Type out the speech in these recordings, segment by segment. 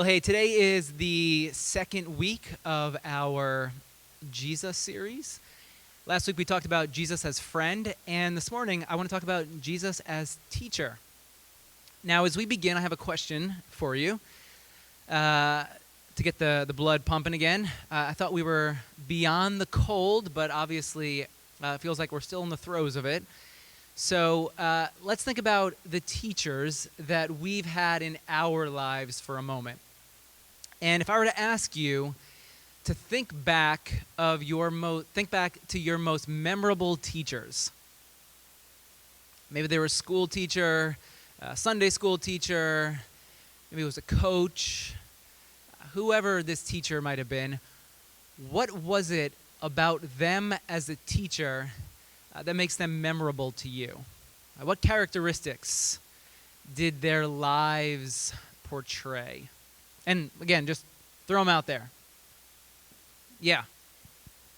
Well, hey, today is the second week of our Jesus series. Last week we talked about Jesus as friend, and this morning I want to talk about Jesus as teacher. Now, as we begin, I have a question for you to get the blood pumping again. I thought we were beyond the cold, but obviously it feels like we're still in the throes of it. So let's think about the teachers that we've had in our lives for a moment. And if I were to ask you to think back to your most memorable teachers, maybe they were a school teacher, a Sunday school teacher, maybe it was a coach, whoever this teacher might have been, what was it about them as a teacher that makes them memorable to you? What characteristics did their lives portray? And again, just throw them out there. Yeah.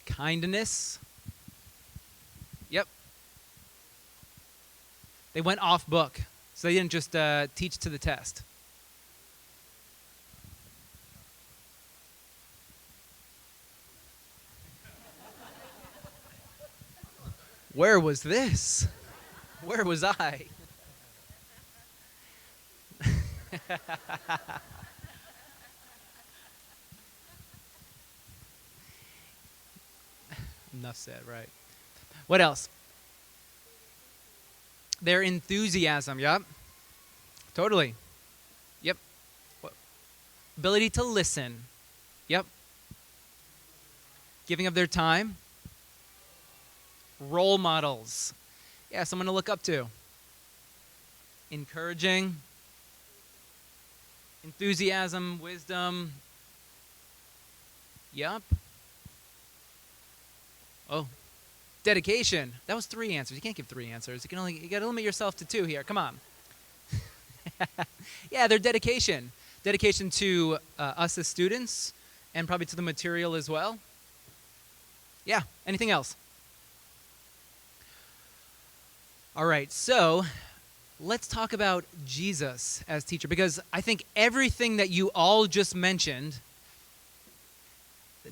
Kindness. Yep. They went off book, so they didn't just teach to the test. Where was this? Where was I? Enough said, right? What else? Their enthusiasm, yep. Totally. Yep. Ability to listen. Yep. Giving of their time. Role models. Yeah, someone to look up to. Encouraging. Enthusiasm, wisdom. Yep. Oh, dedication. That was 3 answers. You can't give 3 answers. You got to limit yourself to 2 here. Come on. Yeah, their dedication. Dedication to us as students and probably to the material as well. Yeah, anything else? All right, so let's talk about Jesus as teacher, because I think everything that you all just mentioned,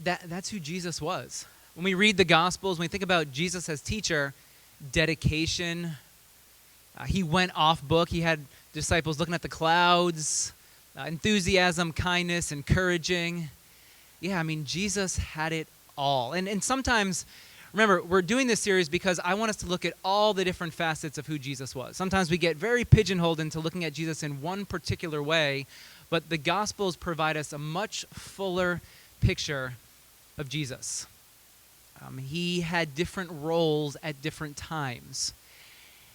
that's who Jesus was. When we read the Gospels, when we think about Jesus as teacher, dedication, he went off book. He had disciples looking at the clouds, enthusiasm, kindness, encouraging. Yeah, I mean, Jesus had it all. And sometimes, remember, we're doing this series because I want us to look at all the different facets of who Jesus was. Sometimes we get very pigeonholed into looking at Jesus in one particular way, but the Gospels provide us a much fuller picture of Jesus. He had different roles at different times.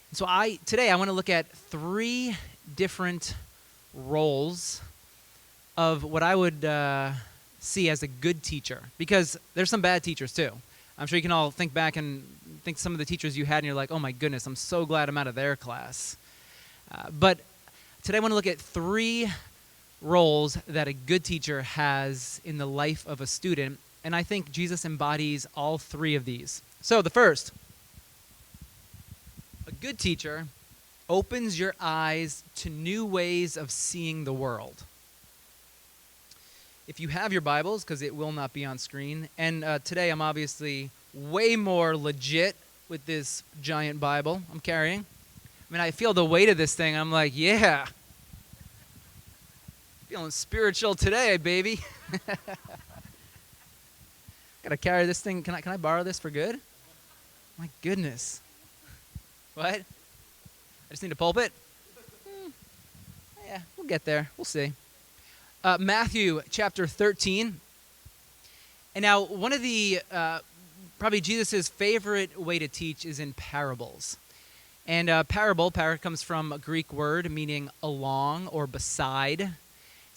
And so today I want to look at 3 different roles of what I would see as a good teacher, because there's some bad teachers too. I'm sure you can all think back and think some of the teachers you had and you're like, oh my goodness, I'm so glad I'm out of their class. But today I want to look at 3 roles that a good teacher has in the life of a student. And I think Jesus embodies all 3 of these. So the first, a good teacher opens your eyes to new ways of seeing the world. If you have your Bibles, because it will not be on screen, and today I'm obviously way more legit with this giant Bible I'm carrying. I mean, I feel the weight of this thing. I'm like, yeah. Feeling spiritual today, baby. Gotta carry this thing. Can I borrow this for good? My goodness. What? I just need a pulpit? Yeah, we'll get there. We'll see. Matthew chapter 13. And now one of the, probably Jesus' favorite way to teach is in parables. And parable comes from a Greek word meaning along or beside.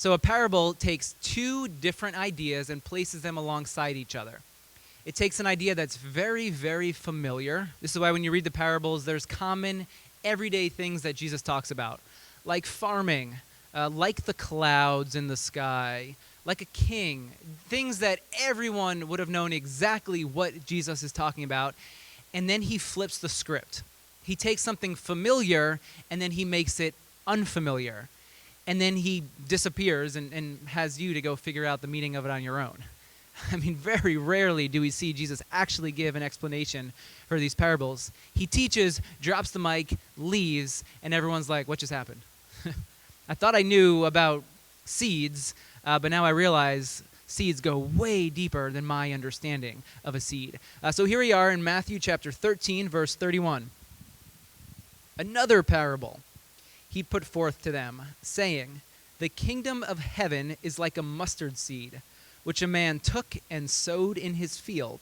So a parable takes 2 different ideas and places them alongside each other. It takes an idea that's very, very familiar. This is why when you read the parables, there's common, everyday things that Jesus talks about, like farming, like the clouds in the sky, like a king, things that everyone would have known exactly what Jesus is talking about, and then he flips the script. He takes something familiar, and then he makes it unfamiliar. and then he disappears and has you to go figure out the meaning of it on your own. I mean, very rarely do we see Jesus actually give an explanation for these parables. He teaches, drops the mic, leaves, and everyone's like, what just happened? I thought I knew about seeds, but now I realize seeds go way deeper than my understanding of a seed. So here we are in Matthew chapter 13, verse 31. Another parable he put forth to them, saying, "The kingdom of heaven is like a mustard seed, which a man took and sowed in his field.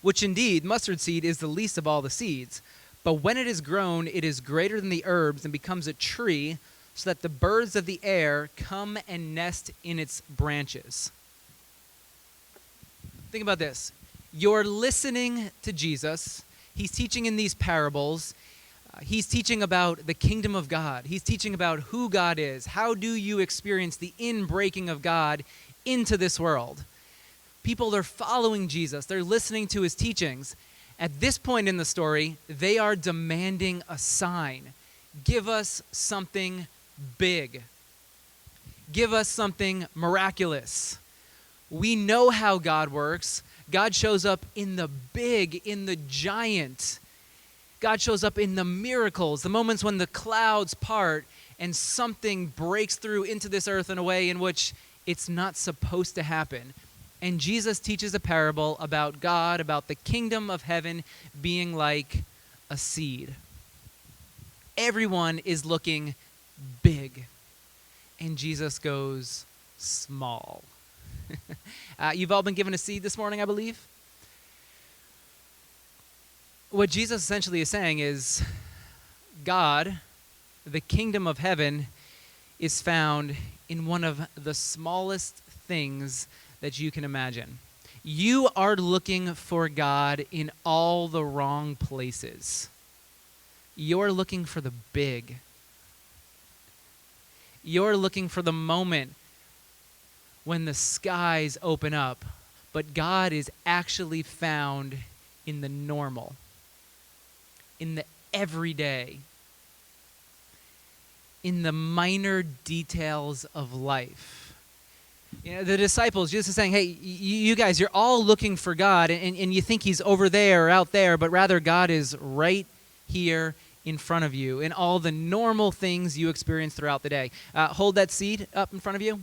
Which indeed, mustard seed is the least of all the seeds. But when it is grown, it is greater than the herbs and becomes a tree, so that the birds of the air come and nest in its branches." Think about this. You're listening to Jesus. He's teaching in these parables. He's teaching about the kingdom of God. He's teaching about who God is. How do you experience the inbreaking of God into this world? People are following Jesus. They're listening to his teachings. At this point in the story, they are demanding a sign. Give us something big. Give us something miraculous. We know how God works. God shows up in the big, in the giant. God shows up in the miracles, the moments when the clouds part and something breaks through into this earth in a way in which it's not supposed to happen. And Jesus teaches a parable about God, about the kingdom of heaven being like a seed. Everyone is looking big, and Jesus goes small. You've all been given a seed this morning, I believe. What Jesus essentially is saying is God, the kingdom of heaven, is found in one of the smallest things that you can imagine. You are looking for God in all the wrong places. You're looking for the big. You're looking for the moment when the skies open up, but God is actually found in the normal, in the everyday, in the minor details of life. You know, the disciples, Jesus is saying, hey, you guys, you're all looking for God, and you think he's over there or out there, but rather God is right here in front of you in all the normal things you experience throughout the day. Hold that seed up in front of you.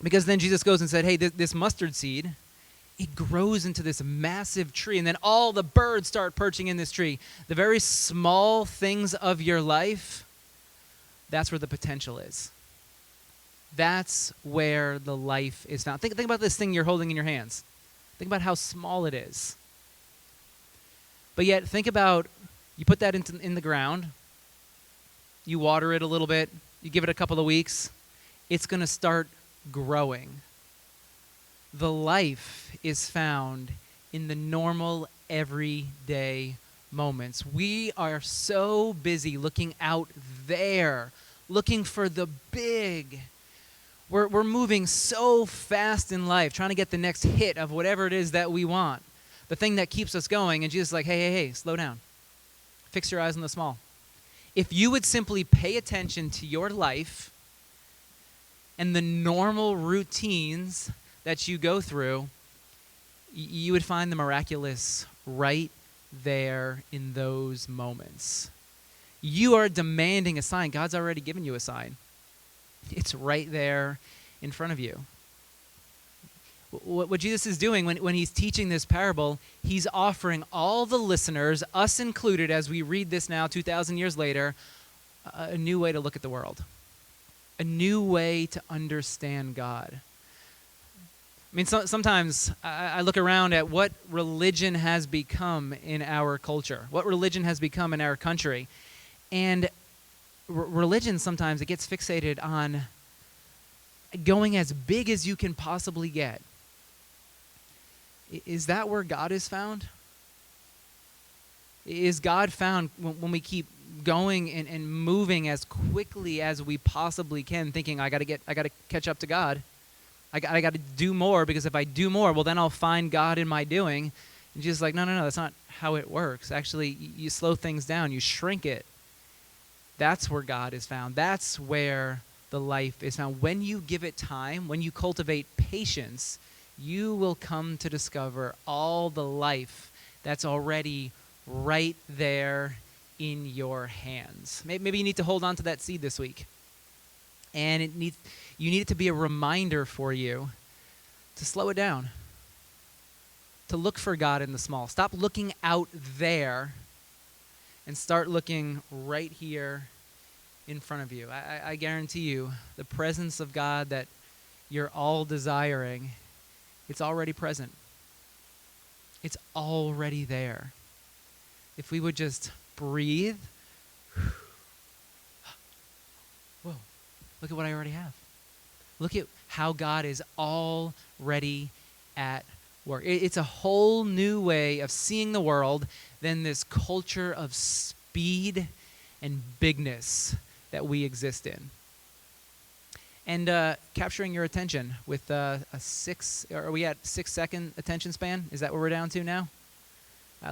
Because then Jesus goes and said, hey, this mustard seed, it grows into this massive tree, and then all the birds start perching in this tree. The very small things of your life, that's where the potential is. That's where the life is found. Think about this thing you're holding in your hands. Think about how small it is. But yet, think about, you put that in the ground, you water it a little bit, you give it a couple of weeks, it's going to start growing. The life is found in the normal, everyday moments. We are so busy looking out there, looking for the big. We're moving so fast in life, trying to get the next hit of whatever it is that we want, the thing that keeps us going. And Jesus is like, hey, slow down. Fix your eyes on the small. If you would simply pay attention to your life and the normal routines that you go through, you would find the miraculous right there in those moments. You are demanding a sign. God's already given you a sign. It's right there in front of you. What Jesus is doing when he's teaching this parable, he's offering all the listeners, us included, as we read this now 2,000 years later, a new way to look at the world, a new way to understand God. I mean, sometimes I look around at what religion has become in our culture, what religion has become in our country, and religion sometimes it gets fixated on going as big as you can possibly get. Is that where God is found? Is God found when we keep going and moving as quickly as we possibly can, thinking I got to catch up to God. I got to do more, because if I do more, well, then I'll find God in my doing. And Jesus is like, no, that's not how it works. Actually, you slow things down. You shrink it. That's where God is found. That's where the life is found. When you give it time, when you cultivate patience, you will come to discover all the life that's already right there in your hands. Maybe you need to hold on to that seed this week. And you need it to be a reminder for you to slow it down, to look for God in the small. Stop looking out there and start looking right here in front of you. I guarantee you, the presence of God that you're all desiring, it's already present. It's already there. If we would just breathe, whoa, look at what I already have. Look at how God is already at work. It's a whole new way of seeing the world than this culture of speed and bigness that we exist in. And capturing your attention with are we at 6-second attention span? Is that what we're down to now?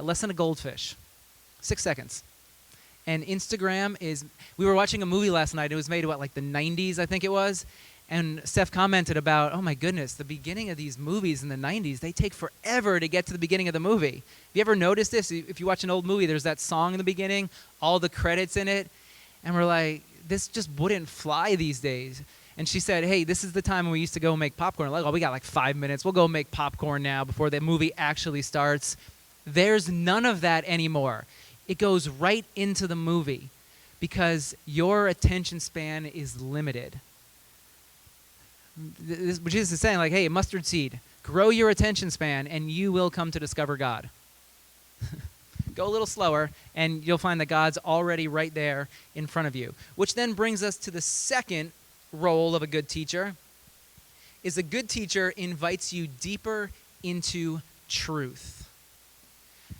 Less than a goldfish. 6 seconds. And Instagram we were watching a movie last night. It was made, like the 90s, I think it was. And Steph commented about, oh my goodness, the beginning of these movies in the 90s, they take forever to get to the beginning of the movie. Have you ever noticed this? If you watch an old movie, there's that song in the beginning, all the credits in it. And we're like, this just wouldn't fly these days. And she said, hey, this is the time when we used to go make popcorn. Like, oh, we got like 5 minutes. We'll go make popcorn now before the movie actually starts. There's none of that anymore. It goes right into the movie because your attention span is limited. Jesus is saying, like, hey, mustard seed, grow your attention span and you will come to discover God. Go a little slower and you'll find that God's already right there in front of you. Which then brings us to the second role of a good teacher, is a good teacher invites you deeper into truth.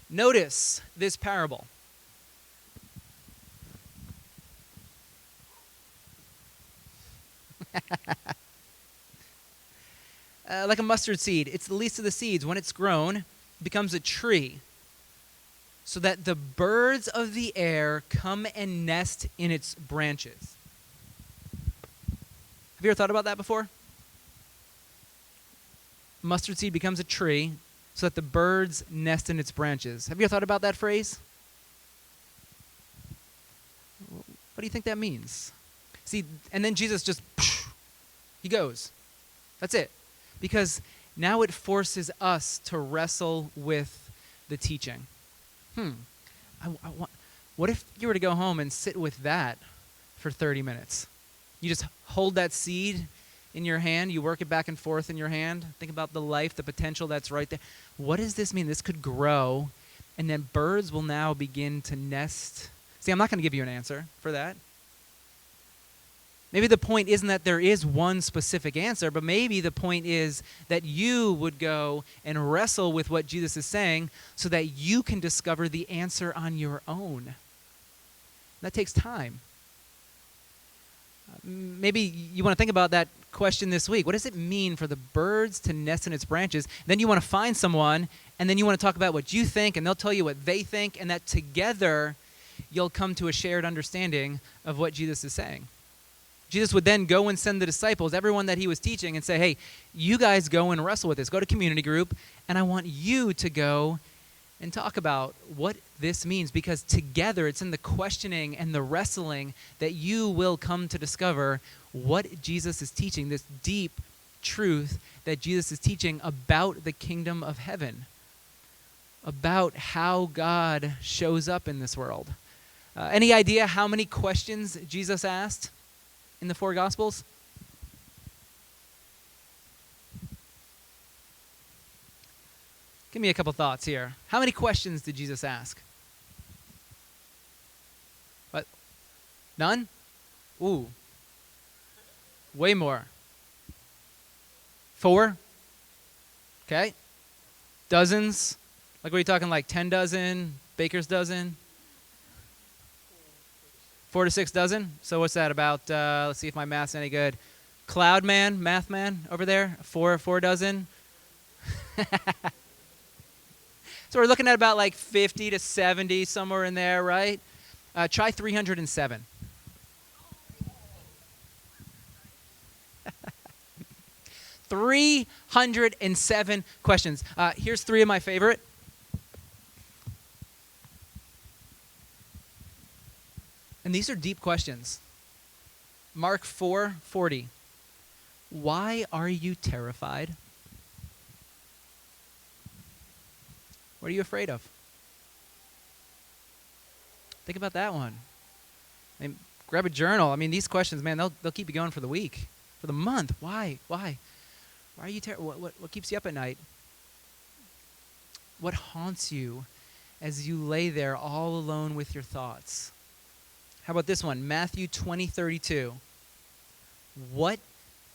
Notice this parable. Like a mustard seed, it's the least of the seeds. When it's grown, it becomes a tree so that the birds of the air come and nest in its branches. Have you ever thought about that before? Mustard seed becomes a tree so that the birds nest in its branches. Have you ever thought about that phrase? What do you think that means? See, and then Jesus just, he goes. That's it. Because now it forces us to wrestle with the teaching. What if you were to go home and sit with that for 30 minutes? You just hold that seed in your hand. You work it back and forth in your hand. Think about the life, the potential that's right there. What does this mean? This could grow, and then birds will now begin to nest. See, I'm not going to give you an answer for that. Maybe the point isn't that there is one specific answer, but maybe the point is that you would go and wrestle with what Jesus is saying so that you can discover the answer on your own. That takes time. Maybe you want to think about that question this week. What does it mean for the birds to nest in its branches? Then you want to find someone, and then you want to talk about what you think, and they'll tell you what they think, and that together you'll come to a shared understanding of what Jesus is saying. Jesus would then go and send the disciples, everyone that he was teaching, and say, hey, you guys go and wrestle with this. Go to community group, and I want you to go and talk about what this means, because together it's in the questioning and the wrestling that you will come to discover what Jesus is teaching, this deep truth that Jesus is teaching about the kingdom of heaven, about how God shows up in this world. Any idea how many questions Jesus asked in the 4 Gospels? Give me a couple thoughts here. How many questions did Jesus ask? What? None? Ooh. Way more. 4? Okay. Dozens? Like, what are you talking, like 10 dozen? Baker's dozen? 4 to 6 dozen? So what's that about? Let's see if my math's any good. Cloud man, math man over there? 4 dozen? So we're looking at about like 50 to 70, somewhere in there, right? Try 307. 307 questions. Here's three of my favorite. And these are deep questions. Mark 4:40. Why are you terrified? What are you afraid of? Think about that one. Grab a journal. These questions, man, they'll keep you going for the week, for the month. Why? Why are you terrified? What keeps you up at night? What haunts you as you lay there all alone with your thoughts? How about this one? Matthew 20:32. What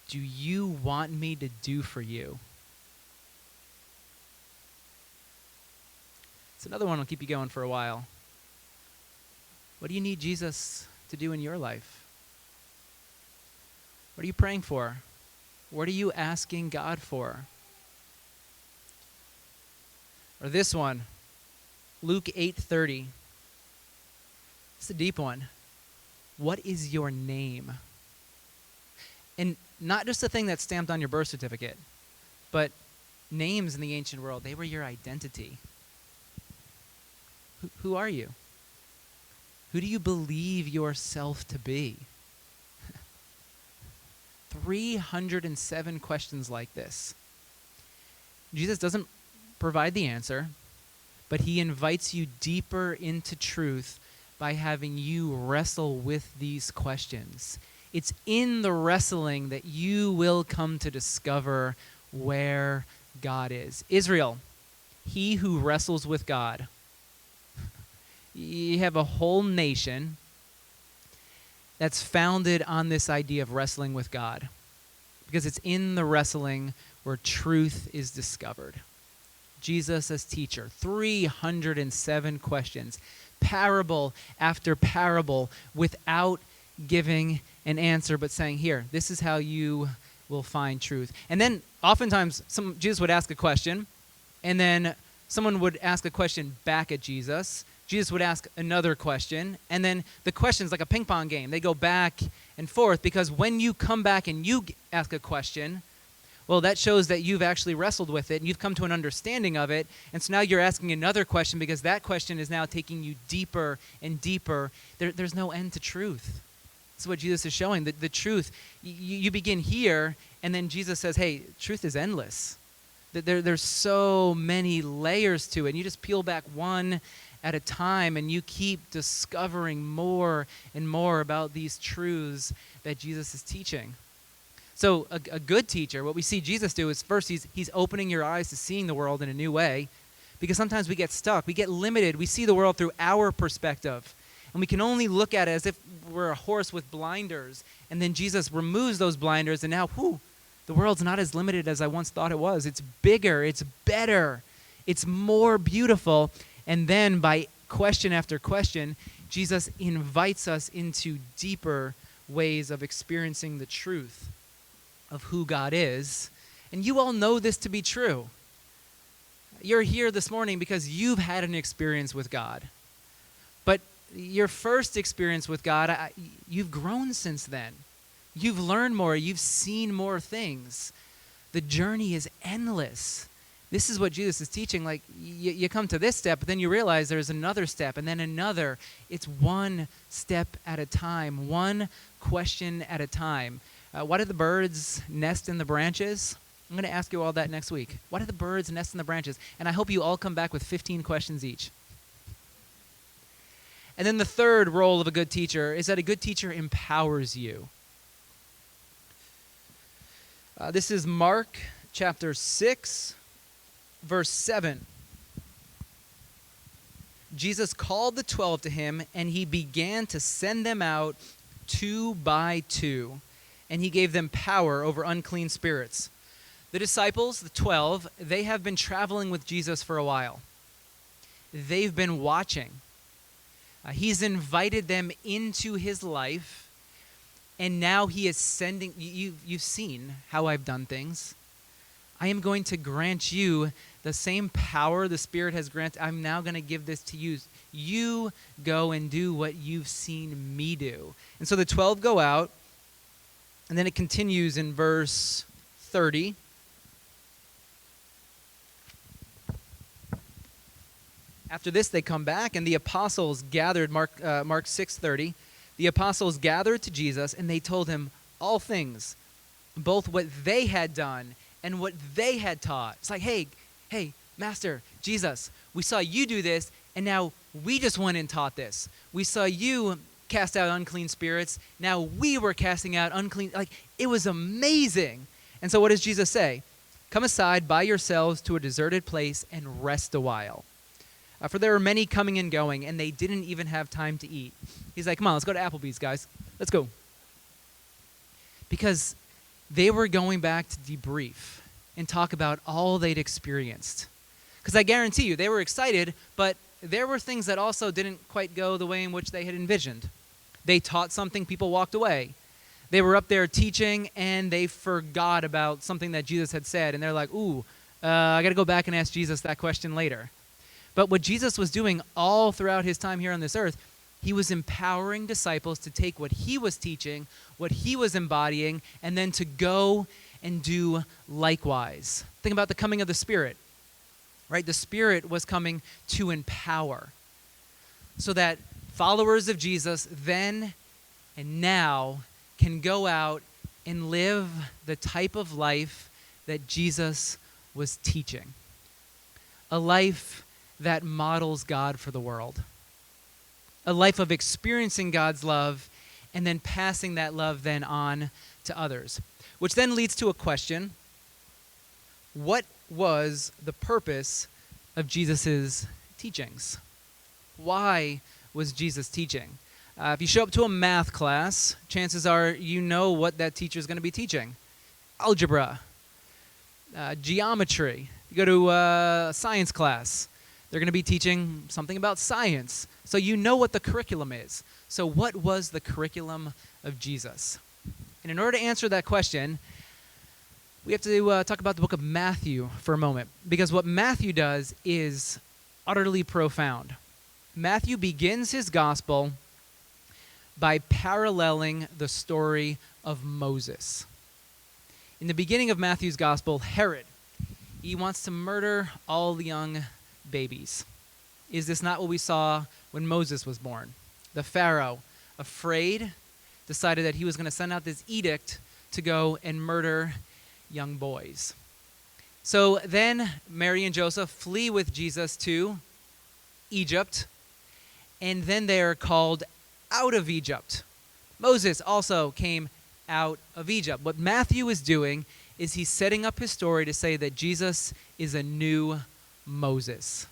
do you want me to do for you? It's another one that'll keep you going for a while. What do you need Jesus to do in your life? What are you praying for? What are you asking God for? Or this one, Luke 8:30. It's a deep one. What is your name? And not just a thing that's stamped on your birth certificate, but names in the ancient world, they were your identity. Who are you? Who do you believe yourself to be? 307 questions like this. Jesus doesn't provide the answer, but he invites you deeper into truth by having you wrestle with these questions. It's in the wrestling that you will come to discover where God is. Israel, he who wrestles with God. You have a whole nation that's founded on this idea of wrestling with God, because it's in the wrestling where truth is discovered. Jesus as teacher, 307 questions, parable after parable, without giving an answer, but saying, here, this is how you will find truth. And then oftentimes Jesus would ask a question, and then someone would ask a question back at Jesus. Jesus would ask another question, and then the question's like a ping pong game. They go back and forth, because when you come back and you ask a question, well, that shows that you've actually wrestled with it and you've come to an understanding of it. And so now you're asking another question, because that question is now taking you deeper and deeper. There's no end to truth. This is what Jesus is showing. The truth, you begin here, and then Jesus says, hey, truth is endless. There's so many layers to it. And you just peel back one at a time, and you keep discovering more and more about these truths that Jesus is teaching. So a good teacher, what we see Jesus do is first he's opening your eyes to seeing the world in a new way, because sometimes we get stuck, we get limited, we see the world through our perspective, and we can only look at it as if we're a horse with blinders, and then Jesus removes those blinders, and now, the world's not as limited as I once thought it was. It's bigger, it's better, it's more beautiful. And then by question after question, Jesus invites us into deeper ways of experiencing the truth of who God is. And you all know this to be true. You're here this morning because you've had an experience with God. But your first experience with God, you've grown since then. You've learned more. You've seen more things. The journey is endless. This is what Jesus is teaching. Like, you come to this step, but then you realize there's another step, and then another. It's one step at a time, one question at a time. Why do the birds nest in the branches? I'm going to ask you all that next week. Why do the birds nest in the branches? And I hope you all come back with 15 questions each. And then the third role of a good teacher is that a good teacher empowers you. This is Mark chapter 6. Verse 7, Jesus called the 12 to him, and he began to send them out 2 by 2, and he gave them power over unclean spirits. The disciples, the 12, they have been traveling with Jesus for a while. They've been watching. He's invited them into his life, and now he is sending, you've seen how I've done things. I am going to grant you the same power the Spirit has granted. I'm now going to give this to you. You go and do what you've seen me do. And so the 12 go out, and then it continues in verse 30. After this, they come back, and the apostles gathered, Mark 6:30. The apostles gathered to Jesus, and they told him all things, both what they had done and what they had taught. It's like, hey, Master, Jesus, we saw you do this, and now we just went and taught this. We saw you cast out unclean spirits. Now we were casting out unclean. Like, it was amazing. And so what does Jesus say? Come aside by yourselves to a deserted place and rest a while. For there were many coming and going, and they didn't even have time to eat. He's like, come on, let's go to Applebee's, guys. Let's go. Because they were going back to debrief and talk about all they'd experienced. Because I guarantee you, they were excited, but there were things that also didn't quite go the way in which they had envisioned. They taught something, people walked away. They were up there teaching, and they forgot about something that Jesus had said, and they're like, I got to go back and ask Jesus that question later. But what Jesus was doing all throughout his time here on this earth, he was empowering disciples to take what he was teaching, what he was embodying, and then to go and do likewise. Think about the coming of the Spirit, right? The Spirit was coming to empower so that followers of Jesus then and now can go out and live the type of life that Jesus was teaching. A life that models God for the world. A life of experiencing God's love and then passing that love then on to others. Which then leads to a question. What was the purpose of Jesus' teachings? Why was Jesus teaching? If you show up to a math class, chances are you know what that teacher is going to be teaching. Algebra, geometry. You go to a science class, they're going to be teaching something about science. So you know what the curriculum is. So what was the curriculum of Jesus? And in order to answer that question, we have to talk about the book of Matthew for a moment. Because what Matthew does is utterly profound. Matthew begins his gospel by paralleling the story of Moses. In the beginning of Matthew's gospel, Herod, he wants to murder all the young babies. Is this not what we saw when Moses was born? The Pharaoh, afraid, decided that he was going to send out this edict to go and murder young boys. So then Mary and Joseph flee with Jesus to Egypt, and then they are called out of Egypt. Moses also came out of Egypt. What Matthew is doing is he's setting up his story to say that Jesus is a new Moses.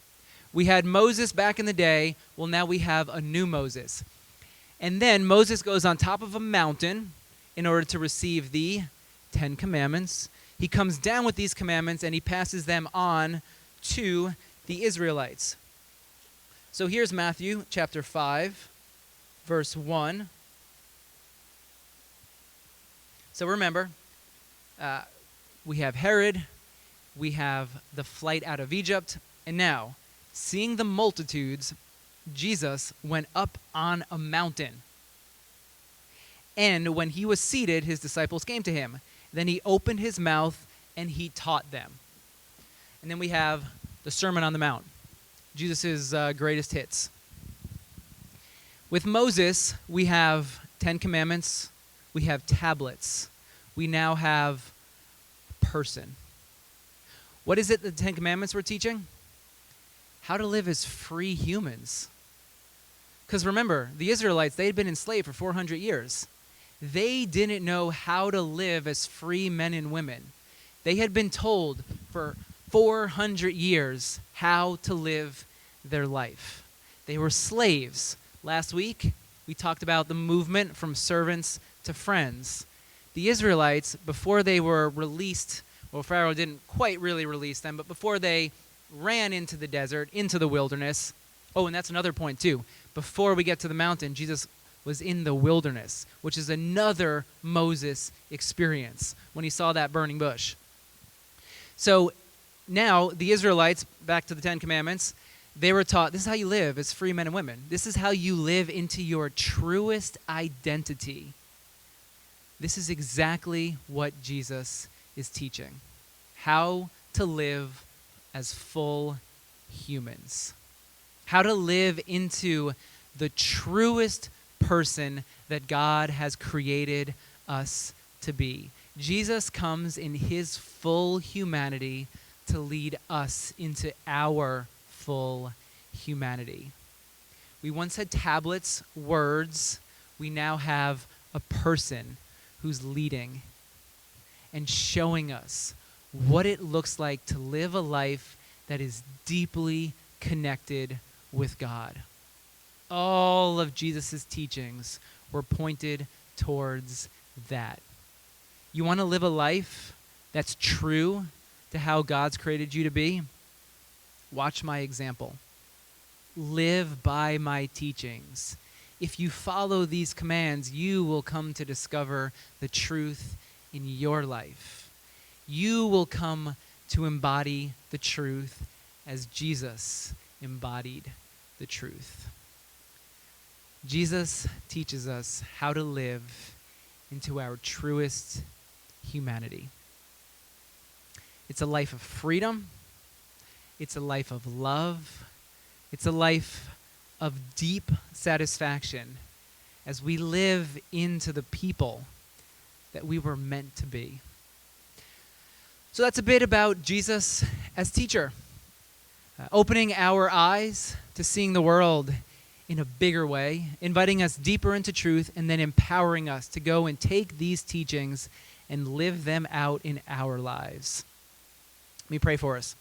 We had Moses back in the day. Well, now we have a new Moses. And then Moses goes on top of a mountain in order to receive the 10 Commandments. He comes down with these commandments and he passes them on to the Israelites. So here's Matthew chapter 5, verse 1. So remember, we have Herod, we have the flight out of Egypt, and now, seeing the multitudes, Jesus went up on a mountain. And when he was seated, his disciples came to him. Then he opened his mouth and he taught them. And then we have the Sermon on the Mount, Jesus' greatest hits. With Moses, we have 10 Commandments, we have tablets, we now have a person. What is it the 10 Commandments were teaching? How to live as free humans. Because remember, the Israelites, they had been enslaved for 400 years. They didn't know how to live as free men and women. They had been told for 400 years how to live their life. They were slaves. Last week, we talked about the movement from servants to friends. The Israelites, before they were released, well, Pharaoh didn't quite really release them, but before they ran into the desert, into the wilderness. Oh, and that's another point too. Before we get to the mountain, Jesus was in the wilderness, which is another Moses experience when he saw that burning bush. So now the Israelites, back to the 10 Commandments, they were taught this is how you live as free men and women. This is how you live into your truest identity. This is exactly what Jesus is teaching. How to live as full humans. How to live into the truest person that God has created us to be. Jesus comes in his full humanity to lead us into our full humanity. We once had tablets, words. We now have a person who's leading and showing us what it looks like to live a life that is deeply connected with God. All of Jesus' teachings were pointed towards that. You want to live a life that's true to how God's created you to be? Watch my example. Live by my teachings. If you follow these commands, you will come to discover the truth in your life. You will come to embody the truth as Jesus embodied the truth. Jesus teaches us how to live into our truest humanity. It's a life of freedom. It's a life of love. It's a life of deep satisfaction as we live into the people that we were meant to be. So that's a bit about Jesus as teacher, opening our eyes to seeing the world in a bigger way, inviting us deeper into truth, and then empowering us to go and take these teachings and live them out in our lives. Let me pray for us.